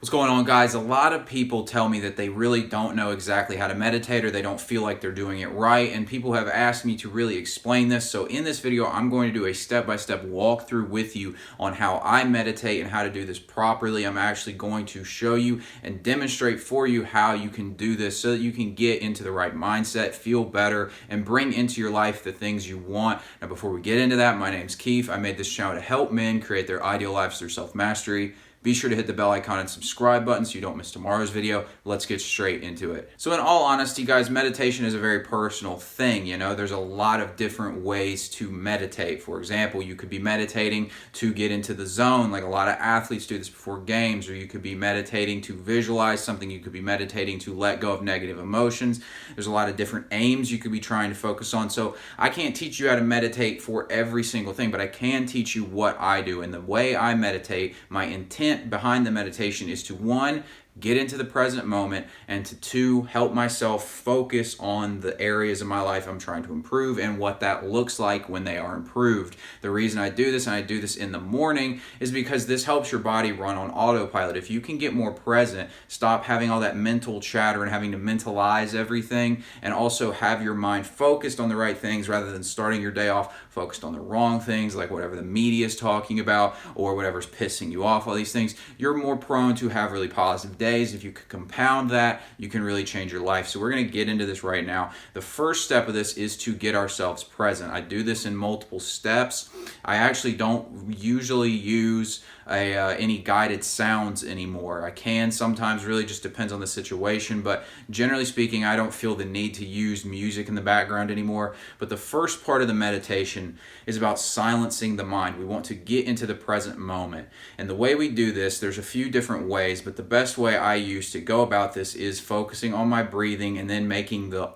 What's going on, guys? A lot of people tell me that they really don't know exactly how to meditate, or they don't feel like they're doing it right, and people have asked me to really explain this. So in this video, I'm going to do a step-by-step walkthrough with you on how I meditate and how to do this properly. I'm actually going to show you and demonstrate for you how you can do this so that you can get into the right mindset, feel better, and bring into your life the things you want. Now, before we get into that, my name's Keefe. I made this channel to help men create their ideal lives through self-mastery. Be sure to hit the bell icon and subscribe button so you don't miss tomorrow's video. Let's get straight into it. So in all honesty, guys, meditation is a very personal thing. You know, there's a lot of different ways to meditate. For example, you could be meditating to get into the zone, like a lot of athletes do this before games, or you could be meditating to visualize something. You could be meditating to let go of negative emotions. There's a lot of different aims you could be trying to focus on. So I can't teach you how to meditate for every single thing, but I can teach you what I do. And the way I meditate, my intent behind the meditation is to, one, get into the present moment, and to two, help myself focus on the areas of my life I'm trying to improve and what that looks like when they are improved. The reason I do this, and I do this in the morning, is because this helps your body run on autopilot. If you can get more present, stop having all that mental chatter and having to mentalize everything, and also have your mind focused on the right things rather than starting your day off focused on the wrong things, like whatever the media is talking about or whatever's pissing you off, all these things, you're more prone to have really positive days. If you could compound that, you can really change your life. So we're going to get into this right now. The first step of this is to get ourselves present. I do this in multiple steps. I actually don't usually use any guided sounds anymore. I can sometimes, really just depends on the situation, but generally speaking, I don't feel the need to use music in the background anymore. But the first part of the meditation is about silencing the mind. We want to get into the present moment. And the way we do this, there's a few different ways, but the best way I use to go about this is focusing on my breathing and then making the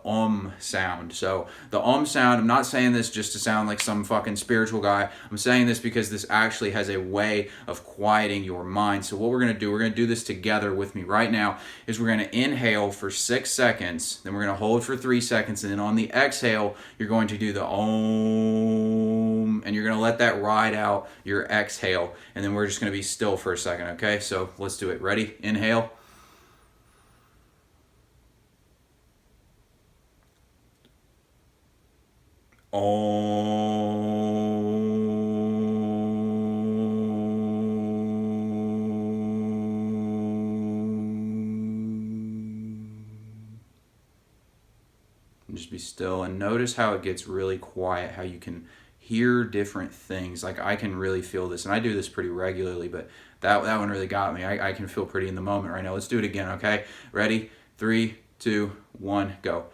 sound. So the sound, I'm not saying this just to sound like some fucking spiritual guy. I'm saying this because this actually has a way of quieting your mind. So what we're going to do this together with me right now, is we're going to inhale for 6 seconds, then we're going to hold for 3 seconds, and then on the exhale, you're going to do the Om, and you're going to let that ride out your exhale, and then we're just going to be still for a second, okay? So let's do it. Ready? Inhale. Just be still and notice how it gets really quiet, how you can hear different things. Like, I can really feel this, and I do this pretty regularly, but that one really got me. I can feel pretty in the moment right now. Let's do it again, okay? Ready? 3, 2, 1, go.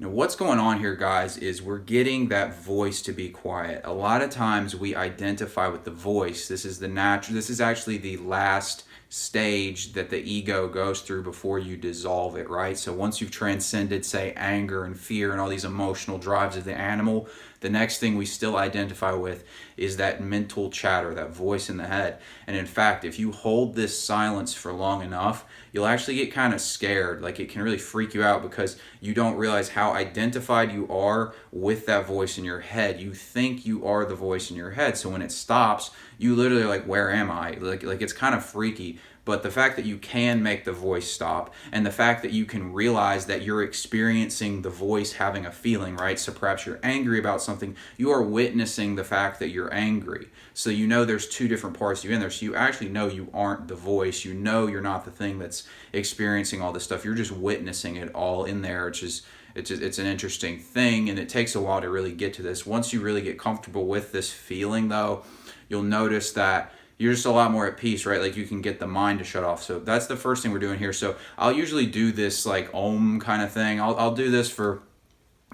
Now, what's going on here, guys, is we're getting that voice to be quiet. A lot of times we identify with the voice. This is actually the last stage that the ego goes through before you dissolve it, right? So once you've transcended, say, anger and fear and all these emotional drives of the animal, the next thing we still identify with is that mental chatter, that voice in the head. And in fact, if you hold this silence for long enough, you'll actually get kind of scared. Like, it can really freak you out because you don't realize how identified you are with that voice in your head. You think you are the voice in your head. So when it stops, you literally are like, where am I? Like it's kind of freaky. But the fact that you can make the voice stop, and the fact that you can realize that you're experiencing the voice having a feeling, right? So perhaps you're angry about something, you are witnessing the fact that you're angry. So you know there's two different parts of you in there. So you actually know you aren't the voice. You know you're not the thing that's experiencing all this stuff. You're just witnessing it all in there, which is it's an interesting thing, and it takes a while to really get to this. Once you really get comfortable with this feeling, though, you'll notice that you're just a lot more at peace, right? Like, you can get the mind to shut off. So that's the first thing we're doing here. So I'll usually do this like Om kind of thing. I'll do this for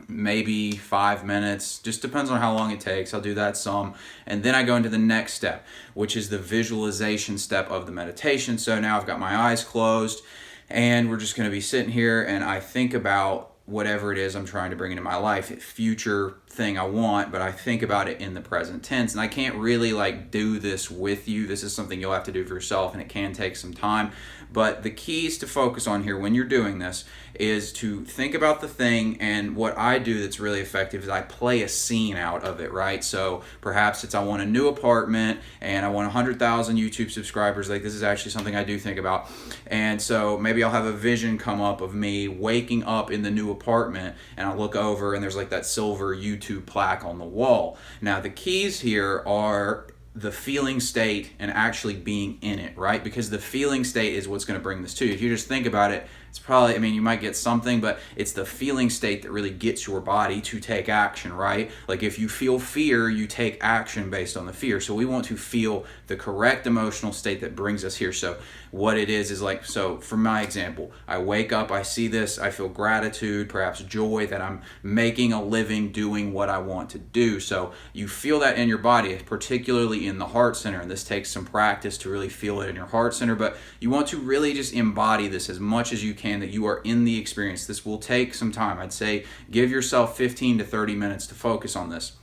maybe 5 minutes, just depends on how long it takes. I'll do that some, and then I go into the next step, which is the visualization step of the meditation. So now I've got my eyes closed, and we're just going to be sitting here, and I think about whatever it is I'm trying to bring into my life, future thing I want, but I think about it in the present tense. And I can't really like do this with you. This is something you'll have to do for yourself, and it can take some time. But the keys to focus on here when you're doing this is to think about the thing, and what I do that's really effective is I play a scene out of it, right? So perhaps it's I want a new apartment and I want 100,000 YouTube subscribers. Like, this is actually something I do think about. And so maybe I'll have a vision come up of me waking up in the new apartment, and I'll look over and there's like that silver YouTube plaque on the wall. Now the keys here are the feeling state and actually being in it, right? Because the feeling state is what's going to bring this to you. If you just think about it, it's probably, I mean, you might get something, but it's the feeling state that really gets your body to take action, right? Like if you feel fear, you take action based on the fear. So we want to feel the correct emotional state that brings us here. So what it is like, so for my example, I wake up, I see this, I feel gratitude, perhaps joy that I'm making a living doing what I want to do. So you feel that in your body, particularly in the heart center, and this takes some practice to really feel it in your heart center, but you want to really just embody this as much as you can, that you are in the experience. This will take some time. I'd say give yourself 15 to 30 minutes to focus on this.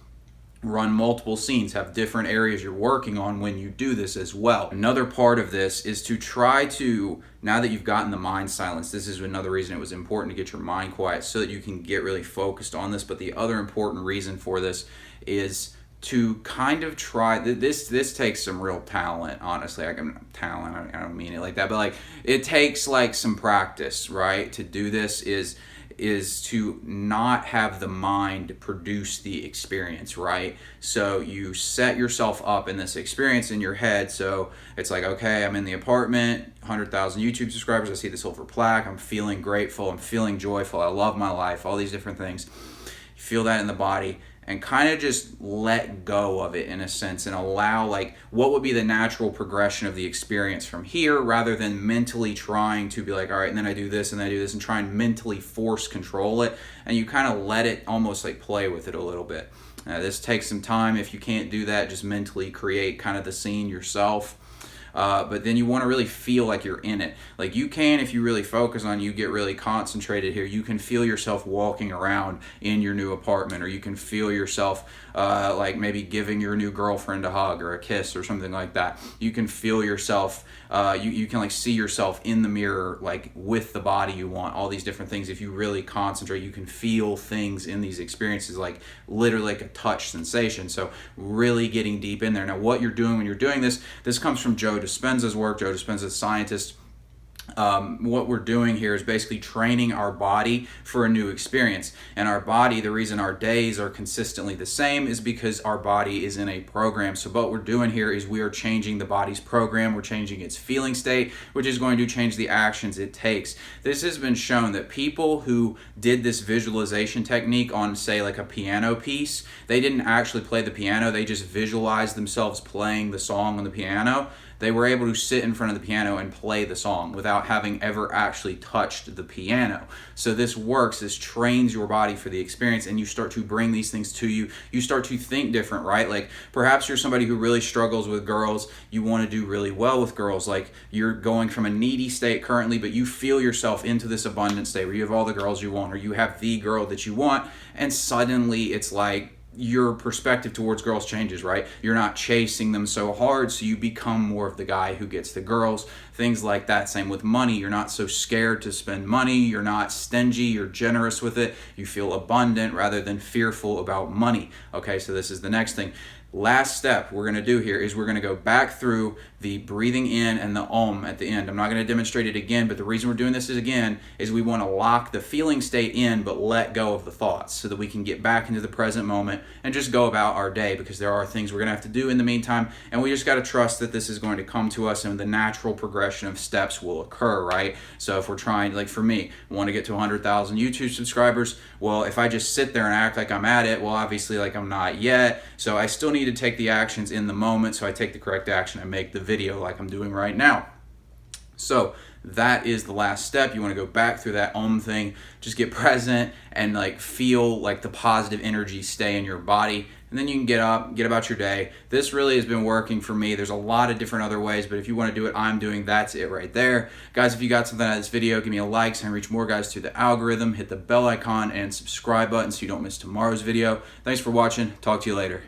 Run multiple scenes, have different areas you're working on when you do this as well. Another part of this is to try to, now that you've gotten the mind silence, this is another reason it was important to get your mind quiet so that you can get really focused on this. But the other important reason for this is to kind of try, this takes some real talent, honestly. I don't mean it like that, but like it takes like some practice, right? To do this is to not have the mind produce the experience, right? So you set yourself up in this experience in your head. So it's like, okay, I'm in the apartment, 100,000 YouTube subscribers, I see the silver plaque, I'm feeling grateful, I'm feeling joyful, I love my life, all these different things. You feel that in the body, and kind of just let go of it in a sense, and allow like what would be the natural progression of the experience from here, rather than mentally trying to be like, all right, and then I do this and then I do this, and try and mentally force control it. And you kind of let it almost like play with it a little bit. This takes some time. If you can't do that, just mentally create kind of the scene yourself. But then you want to really feel like you're in it. Like you can, if you really focus on, you get really concentrated here, you can feel yourself walking around in your new apartment, or you can feel yourself like maybe giving your new girlfriend a hug or a kiss or something like that. You can feel yourself, you can like see yourself in the mirror, like with the body you want, all these different things. If you really concentrate, you can feel things in these experiences, like literally like a touch sensation. So really getting deep in there. Now what you're doing when you're doing this comes from Joe Dispenza's work. Joe Dispenza is a scientist. What we're doing here is basically training our body for a new experience. And our body, the reason our days are consistently the same is because our body is in a program. So what we're doing here is we are changing the body's program. We're changing its feeling state, which is going to change the actions it takes. This has been shown that people who did this visualization technique on, say, like a piano piece, they didn't actually play the piano. They just visualized themselves playing the song on the piano. They were able to sit in front of the piano and play the song without having ever actually touched the piano. So this works, this trains your body for the experience, and you start to bring these things to you. You start to think different, right? Like perhaps you're somebody who really struggles with girls. You want to do really well with girls. Like you're going from a needy state currently, but you feel yourself into this abundant state where you have all the girls you want, or you have the girl that you want, and suddenly it's like, your perspective towards girls changes, right? You're not chasing them so hard, so you become more of the guy who gets the girls, things like that. Same with money. You're not so scared to spend money. You're not stingy. You're generous with it. You feel abundant rather than fearful about money. Okay, so this is the next thing. Last step we're going to do here is we're going to go back through the breathing in and the om at the end. I'm not going to demonstrate it again, but the reason we're doing this is we want to lock the feeling state in but let go of the thoughts so that we can get back into the present moment and just go about our day, because there are things we're going to have to do in the meantime, and we just got to trust that this is going to come to us and the natural progression of steps will occur, right? So if we're trying, like for me, I want to get to 100,000 YouTube subscribers, well, if I just sit there and act like I'm at it, well, obviously like I'm not yet, so I still need to take the actions in the moment. So I take the correct action and make the video like I'm doing right now. So that is the last step. You want to go back through that thing, just get present and like feel like the positive energy stay in your body. and then you can get up, get about your day. This really has been working for me. There's a lot of different other ways, but if you want to do what I'm doing, that's it right there. Guys, if you got something out of this video, give me a like so I can reach more guys through the algorithm. Hit the bell icon and subscribe button so you don't miss tomorrow's video. Thanks for watching. Talk to you later.